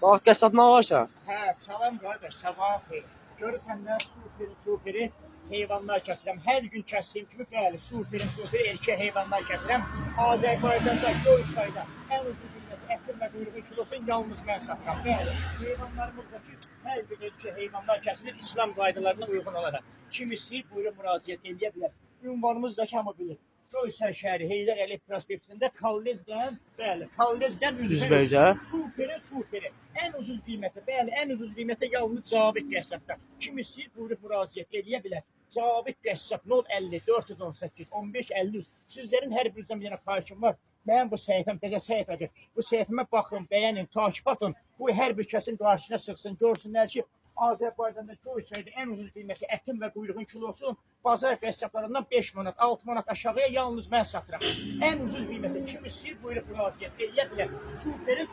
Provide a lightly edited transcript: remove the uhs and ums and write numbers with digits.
Zavod qəssab nə varsa? Hə, salam qardaş, sabah xeyir. Görürsən nə superi heyvanlar kəsirəm. Hər gün kəsdiyim kimi bəli, superi erkək heyvanlar kəsirəm. Azərbaycanda göy çayda ən ucuz qiyməti ətin və quyruğun kilosu yalnız mən satıram. Bəli, heyvanlarımızdakı hər gün erkək heyvanlar kəsilir İslam qaydalarına uyğun olaraq. Kim istəyir buyurun müraciət edə bilər. Ünvanımız da hamı bilir. Göyçay şəhəri Heydər Əliyev prospektində Kallezdən, bəli, Kallezdən Üzbəycə. Superi. Ən ucuz qiymətə, bəli, ən ucuz qiymətə yalnız Cavid qəssabda. Kim istəyir buyurub müraciət edə bilər. Cavid qəssab 050 418 15 53. Sizlərin hər birinizdən bir dənə xahişim var. Mənim bu səhifəm təzə səhifədir. Bu səhifəmə baxın, bəyənin, takip atın. Bu hər bir kəsin qarşısına çıxsın, görsünlər ki, Azərbaycanda Göyçayda ən ucuz qiyməti ətin və quyruğun kilosu bazar qəssablarından 5 manat, 6 manat aşağıya yalnız mən satıram. Ən ucuz qiyməti kim istəyir buyurub müraciət edə bilər. Superi.